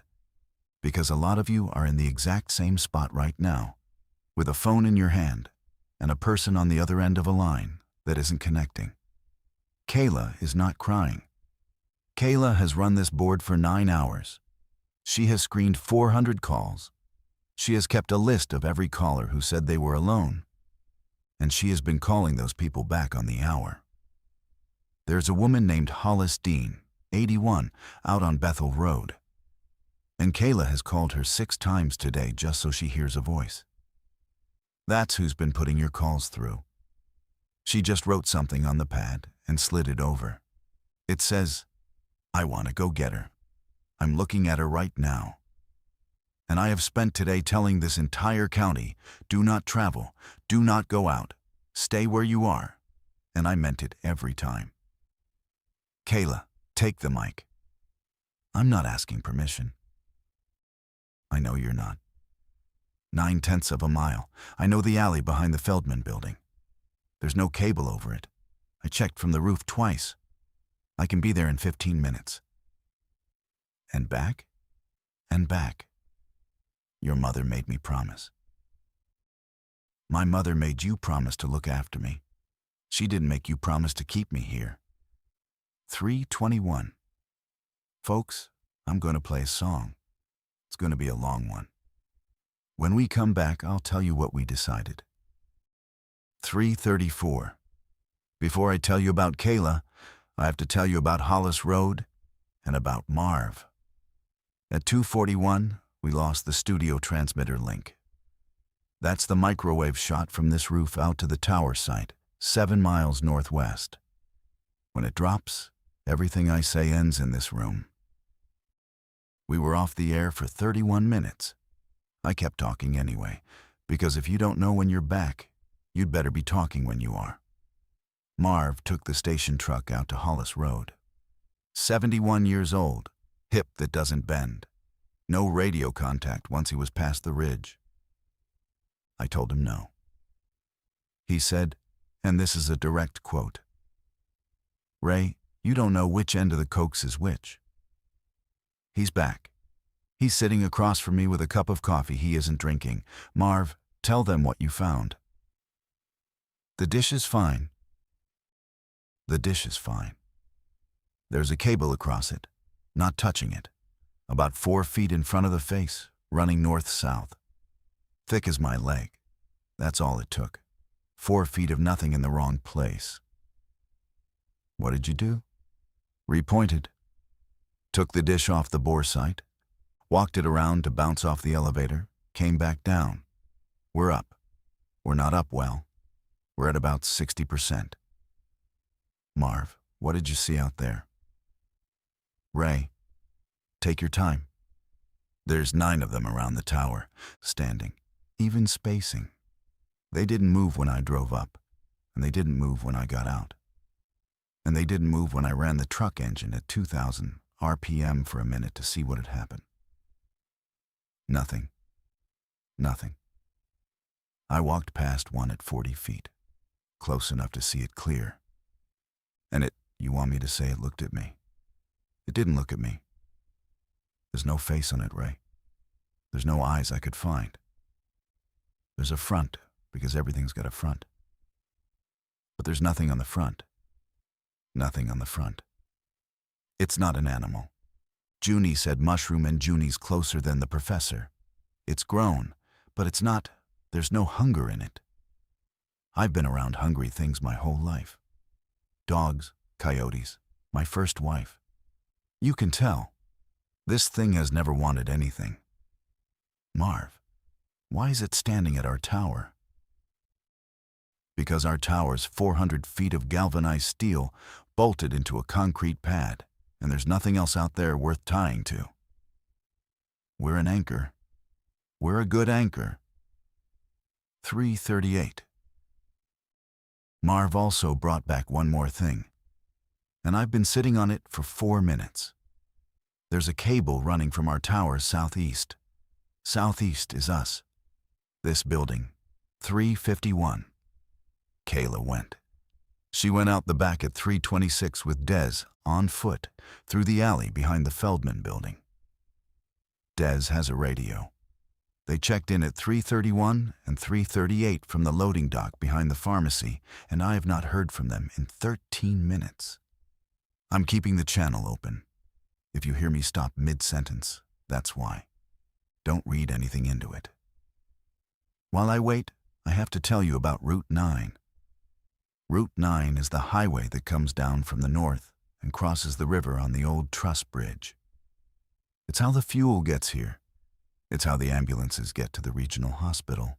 because a lot of you are in the exact same spot right now, with a phone in your hand and a person on the other end of a line that isn't connecting. Kayla is not crying. Kayla has run this board for 9 hours. She has screened 400 calls. She has kept a list of every caller who said they were alone, and she has been calling those people back on the hour. There's a woman named Hollis Dean, 81, out on Bethel Road. And Kayla has called her 6 times today just so she hears a voice. That's who's been putting your calls through. She just wrote something on the pad and slid it over. It says, "I want to go get her. I'm looking at her right now. And I have spent today telling this entire county, do not travel, do not go out, stay where you are." And I meant it every time. Kayla, take the mic. I'm not asking permission. I know you're not. 9/10 of a mile. I know the alley behind the Feldman building. There's no cable over it. I checked from the roof twice. I can be there in 15 minutes. And back? And back. Your mother made me promise. My mother made you promise to look after me. She didn't make you promise to keep me here. 3:21. Folks, I'm going to play a song. It's going to be a long one. When we come back, I'll tell you what we decided. 3:34. Before I tell you about Kayla, I have to tell you about Hollis Road and about Marv. At 2:41, we lost the studio transmitter link. That's the microwave shot from this roof out to the tower site, 7 miles northwest. When it drops, everything I say ends in this room. We were off the air for 31 minutes. I kept talking anyway, because if you don't know when you're back, you'd better be talking when you are. Marv took the station truck out to Hollis Road. 71 years old, hip that doesn't bend. No radio contact once he was past the ridge. I told him no. He said, and this is a direct quote, Ray, you don't know which end of the cokes is which. He's back. He's sitting across from me with a cup of coffee he isn't drinking. Marv, tell them what you found. The dish is fine. The dish is fine. There's a cable across it, not touching it, about 4 feet in front of the face, running north-south. Thick as my leg. That's all it took. 4 feet of nothing in the wrong place. What did you do? Repointed. Took the dish off the bore sight, walked it around to bounce off the elevator, came back down. We're up. We're not up well. We're at about 60%. Marv, what did you see out there? Ray, take your time. There's 9 of them around the tower, standing, even spacing. They didn't move when I drove up, and they didn't move when I got out. And they didn't move when I ran the truck engine at 2,000 RPM for a minute to see what had happened. Nothing. Nothing. I walked past one at 40 feet, close enough to see it clear. And you want me to say it looked at me? It didn't look at me. There's no face on it, Ray. There's no eyes I could find. There's a front, because everything's got a front. But there's nothing on the front. Nothing on the front. It's not an animal. Junie said mushroom and Junie's closer than the professor. It's grown, but it's not, there's no hunger in it. I've been around hungry things my whole life. Dogs, coyotes, my first wife. You can tell. This thing has never wanted anything. Marv, why is it standing at our tower? Because our tower's 400 feet of galvanized steel bolted into a concrete pad, and there's nothing else out there worth tying to. We're an anchor. We're a good anchor. 3:38. Marv also brought back one more thing, and I've been sitting on it for 4 minutes. There's a cable running from our tower southeast. Southeast is us. This building. 351. Kayla went. She went out the back at 326 with Dez, on foot, through the alley behind the Feldman building. Dez has a radio. They checked in at 3:31 and 3:38 from the loading dock behind the pharmacy, and I have not heard from them in 13 minutes. I'm keeping the channel open. If you hear me stop mid-sentence, that's why. Don't read anything into it. While I wait, I have to tell you about Route 9. Route 9 is the highway that comes down from the north and crosses the river on the old truss bridge. It's how the fuel gets here. It's how the ambulances get to the regional hospital.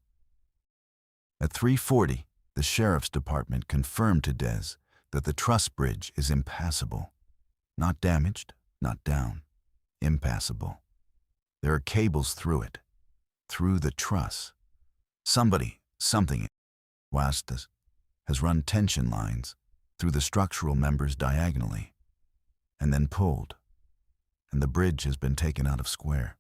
At 3:40, the sheriff's department confirmed to Dez that the truss bridge is impassable. Not damaged, not down. Impassable. There are cables through it. Through the truss. Something, Wastas, has run tension lines through the structural members diagonally, and then pulled, and the bridge has been taken out of square.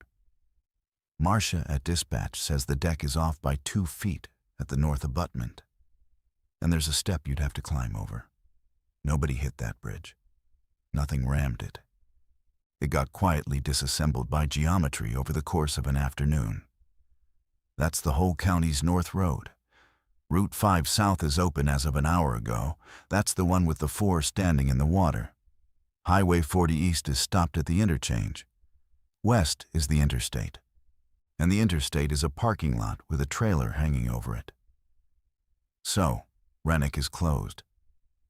Marcia at dispatch says the deck is off by 2 feet at the north abutment, and there's a step you'd have to climb over. Nobody hit that bridge. Nothing rammed it. It got quietly disassembled by geometry over the course of an afternoon. That's the whole county's North Road. Route 5 South is open as of an hour ago. That's the one with the 4 standing in the water. Highway 40 East is stopped at the interchange. West is the interstate. And the interstate is a parking lot with a trailer hanging over it. So, Rennick is closed.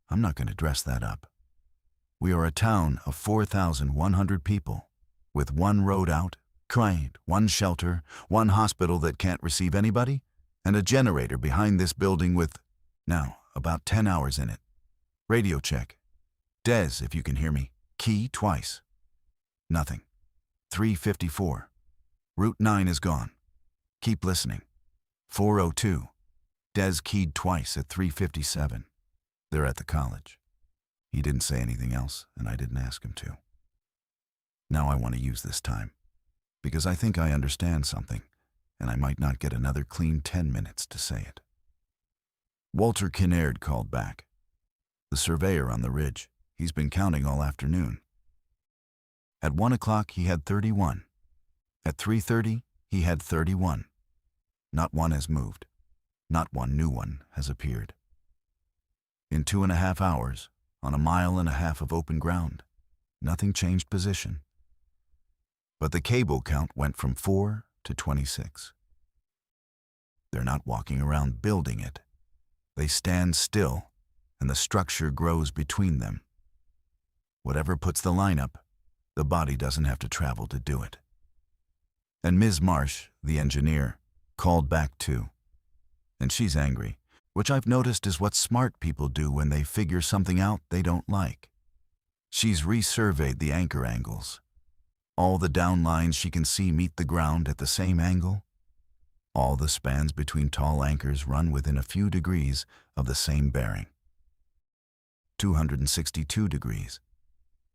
I'm not going to dress that up. We are a town of 4,100 people, with 1 road out, 1 shelter, 1 hospital that can't receive anybody, and a generator behind this building with, now, about 10 hours in it. Radio check. Dez, if you can hear me. Key twice. Nothing. 3:54. Route 9 is gone. Keep listening. 4:02. Dez keyed twice at 3:57. They're at the college. He didn't say anything else, and I didn't ask him to. Now I want to use this time, because I think I understand something, and I might not get another clean 10 minutes to say it. Walter Kinnaird called back. The surveyor on the ridge. He's been counting all afternoon. At 1 o'clock, he had 31. At 3:30, he had 31. Not one has moved. Not one new one has appeared. In 2.5 hours, on 1.5 miles of open ground, nothing changed position. But the cable count went from 4 to 26. They're not walking around building it. They stand still, and the structure grows between them. Whatever puts the line up, the body doesn't have to travel to do it. And Ms. Marsh, the engineer, called back too. And she's angry, which I've noticed is what smart people do when they figure something out they don't like. She's resurveyed the anchor angles. All the down lines she can see meet the ground at the same angle. All the spans between tall anchors run within a few degrees of the same bearing. 262 degrees.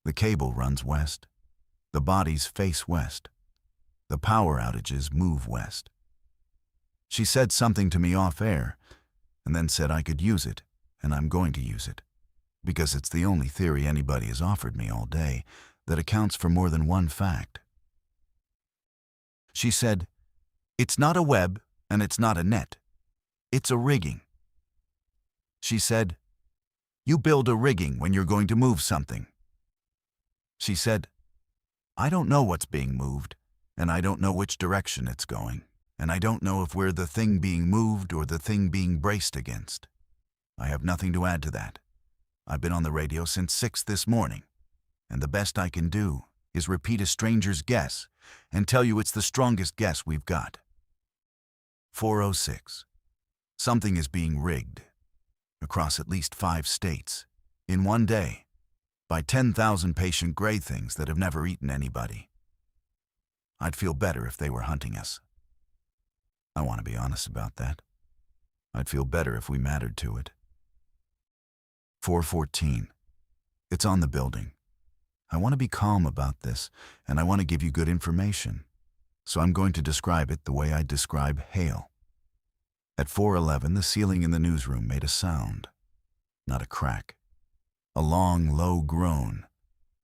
The cable runs west. The bodies face west. The power outages move west. She said something to me off air, and then said I could use it, and I'm going to use it, because it's the only theory anybody has offered me all day that accounts for more than one fact. She said, "It's not a web, and it's not a net. It's a rigging." She said, "You build a rigging when you're going to move something." She said, "I don't know what's being moved, and I don't know which direction it's going, and I don't know if we're the thing being moved or the thing being braced against. I have nothing to add to that. I've been on the radio since 6 this morning, and the best I can do is repeat a stranger's guess and tell you it's the strongest guess we've got." 4:06. Something is being rigged across at least 5 states in one day by 10,000 patient gray things that have never eaten anybody. I'd feel better if they were hunting us. I want to be honest about that. I'd feel better if we mattered to it. 4:14. It's on the building. I want to be calm about this, and I want to give you good information, so I'm going to describe it the way I describe hail. At 4:11, the ceiling in the newsroom made a sound. Not a crack. A long, low groan,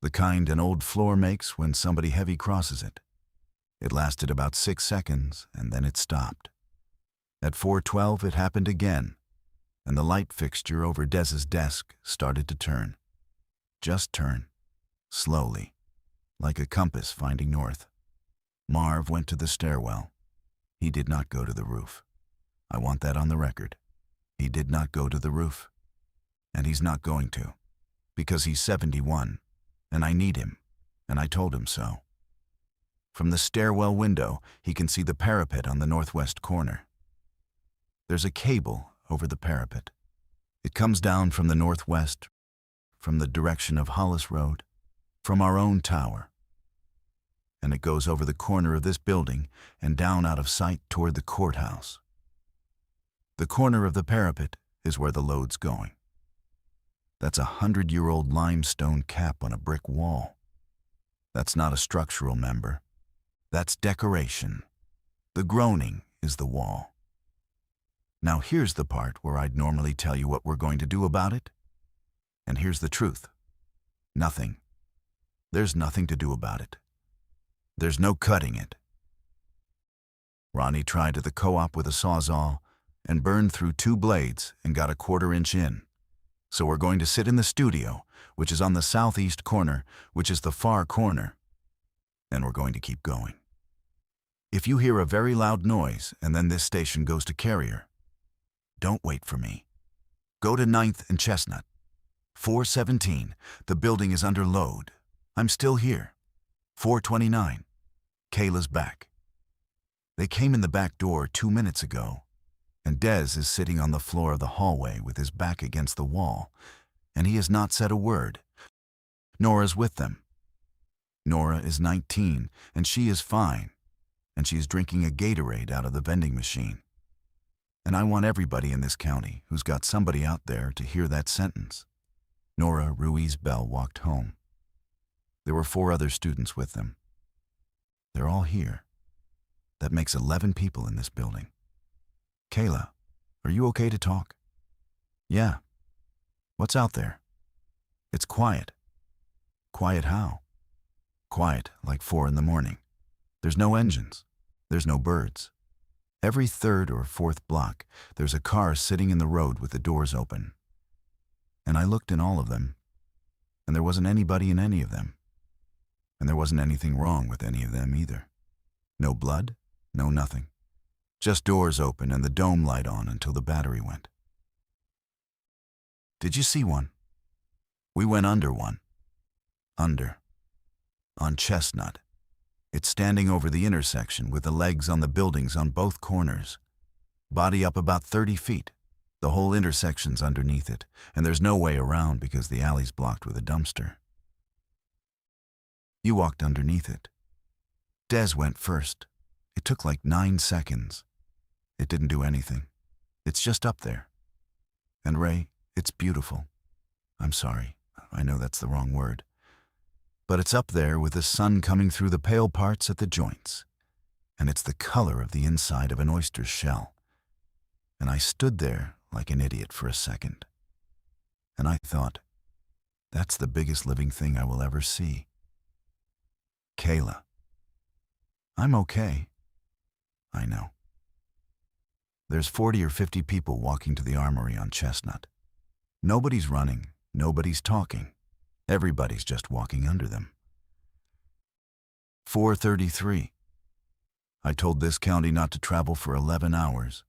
the kind an old floor makes when somebody heavy crosses it. It lasted about 6 seconds, and then it stopped. At 4:12, it happened again, and the light fixture over Dez's desk started to turn. Just turn. Slowly, like a compass finding north. Marv went to the stairwell. He did not go to the roof. I want that on the record. He did not go to the roof. And he's not going to, because he's 71, and I need him, and I told him so. From the stairwell window, he can see the parapet on the northwest corner. There's a cable over the parapet. It comes down from the northwest, from the direction of Hollis Road, from our own tower. And it goes over the corner of this building and down out of sight toward the courthouse. The corner of the parapet is where the load's going. That's a 100-year-old limestone cap on a brick wall. That's not a structural member. That's decoration. The groaning is the wall. Now here's the part where I'd normally tell you what we're going to do about it. And here's the truth. Nothing. There's nothing to do about it. There's no cutting it. Ronnie tried at the co-op with a sawzall and burned through 2 blades and got a 1/4 inch in. So we're going to sit in the studio, which is on the southeast corner, which is the far corner, and we're going to keep going. If you hear a very loud noise and then this station goes to carrier, don't wait for me. Go to 9th and Chestnut. 4:17, the building is under load. I'm still here. 4:29, Kayla's back. They came in the back door 2 minutes ago, and Dez is sitting on the floor of the hallway with his back against the wall, and he has not said a word. Nora's with them. Nora is 19, and she is fine, and she is drinking a Gatorade out of the vending machine. And I want everybody in this county who's got somebody out there to hear that sentence. Nora Ruiz Bell walked home. There were 4 other students with them. They're all here. That makes 11 people in this building. Kayla, are you okay to talk? Yeah. What's out there? It's quiet. Quiet how? Quiet like 4 in the morning. There's no engines. There's no birds. Every third or fourth block, there's a car sitting in the road with the doors open. And I looked in all of them, and there wasn't anybody in any of them. And there wasn't anything wrong with any of them either. No blood, no nothing. Just doors open and the dome light on until the battery went. Did you see one? We went under one. Under. On Chestnut. It's standing over the intersection with the legs on the buildings on both corners. Body up about 30 feet. The whole intersection's underneath it, and there's no way around because the alley's blocked with a dumpster. You walked underneath it. Des went first. It took like 9 seconds. It didn't do anything. It's just up there. And Ray, it's beautiful. I'm sorry, I know that's the wrong word. But it's up there with the sun coming through the pale parts at the joints. And it's the color of the inside of an oyster shell. And I stood there like an idiot for a second. And I thought, that's the biggest living thing I will ever see. Kayla. I'm okay. I know. There's 40 or 50 people walking to the armory on Chestnut. Nobody's running, nobody's talking. Everybody's just walking under them. 4:33. I told this county not to travel for 11 hours.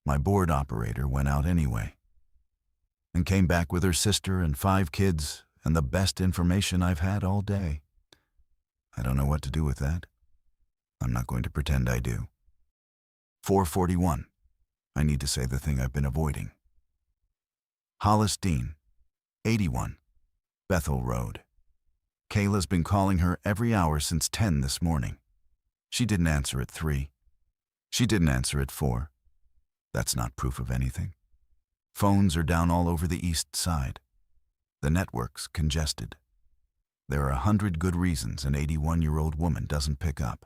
My board operator went out anyway. And came back with her sister and 5 kids and the best information I've had all day. I don't know what to do with that. I'm not going to pretend I do. 4:41. I need to say the thing I've been avoiding. Hollis Dean, 81. Bethel Road. Kayla's been calling her every hour since 10 this morning. She didn't answer at 3. She didn't answer at 4. That's not proof of anything. Phones are down all over the east side. The network's congested. There are 100 good reasons an 81-year-old woman doesn't pick up.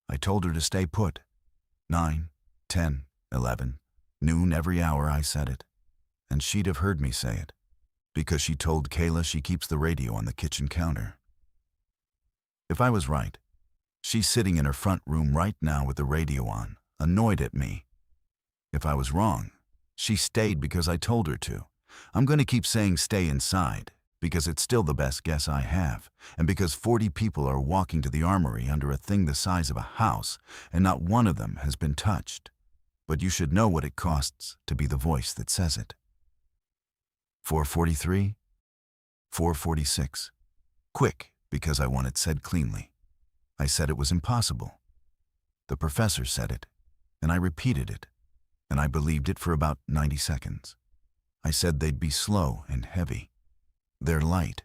I told her to stay put. 9, 10, 11, noon every hour I said it. And she'd have heard me say it. Because she told Kayla she keeps the radio on the kitchen counter. If I was right, she's sitting in her front room right now with the radio on, annoyed at me. If I was wrong, she stayed because I told her to. I'm going to keep saying stay inside, because it's still the best guess I have, and because 40 people are walking to the armory under a thing the size of a house, and not one of them has been touched. But you should know what it costs to be the voice that says it. 4:43, 4:46. Quick, because I want it said cleanly. I said it was impossible. The professor said it, and I repeated it, and I believed it for about 90 seconds. I said they'd be slow and heavy. They're light.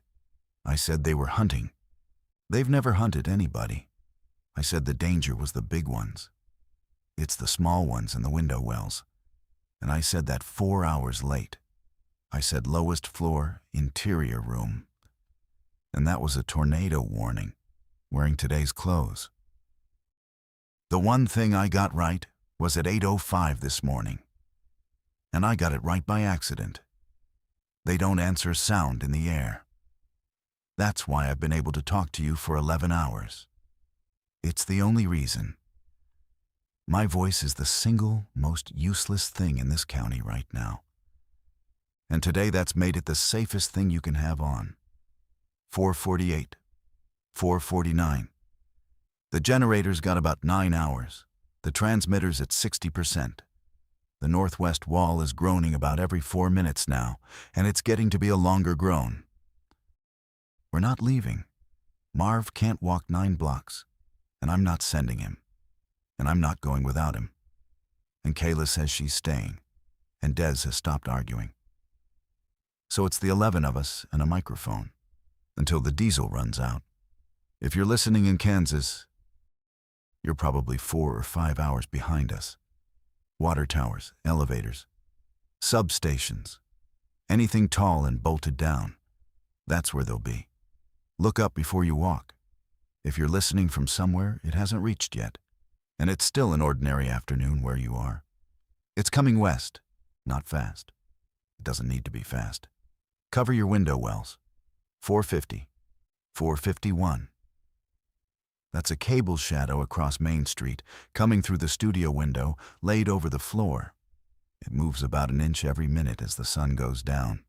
I said they were hunting. They've never hunted anybody. I said the danger was the big ones. It's the small ones in the window wells. And I said that 4 hours late. I said lowest floor, interior room. And that was a tornado warning, wearing today's clothes. The one thing I got right was at 8:05 this morning. And I got it right by accident. They don't answer sound in the air. That's why I've been able to talk to you for 11 hours. It's the only reason. My voice is the single most useless thing in this county right now. And today that's made it the safest thing you can have on. 4:48, 4:49. The generator's got about 9 hours. The transmitter's at 60%. The northwest wall is groaning about every 4 minutes now, and it's getting to be a longer groan. We're not leaving. Marv can't walk 9 blocks, and I'm not sending him. And I'm not going without him. And Kayla says she's staying, and Des has stopped arguing. So it's the 11 of us and a microphone, until the diesel runs out. If you're listening in Kansas, you're probably 4 or 5 hours behind us. Water towers, elevators, substations, anything tall and bolted down, that's where they'll be. Look up before you walk. If you're listening from somewhere it hasn't reached yet, and it's still an ordinary afternoon where you are. It's coming west, not fast. It doesn't need to be fast. Cover your window wells. 450. 451. That's a cable shadow across Main Street, coming through the studio window, laid over the floor. It moves about an inch every minute as the sun goes down.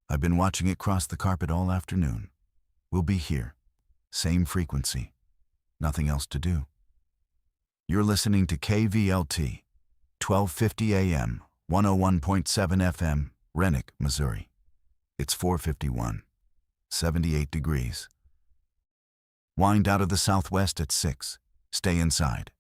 I've been watching it cross the carpet all afternoon. We'll be here. Same frequency. Nothing else to do. You're listening to KVLT, 1250 AM, 101.7 FM, Rennick, Missouri. It's 4:51, 78 degrees. Wind out of the southwest at 6. Stay inside.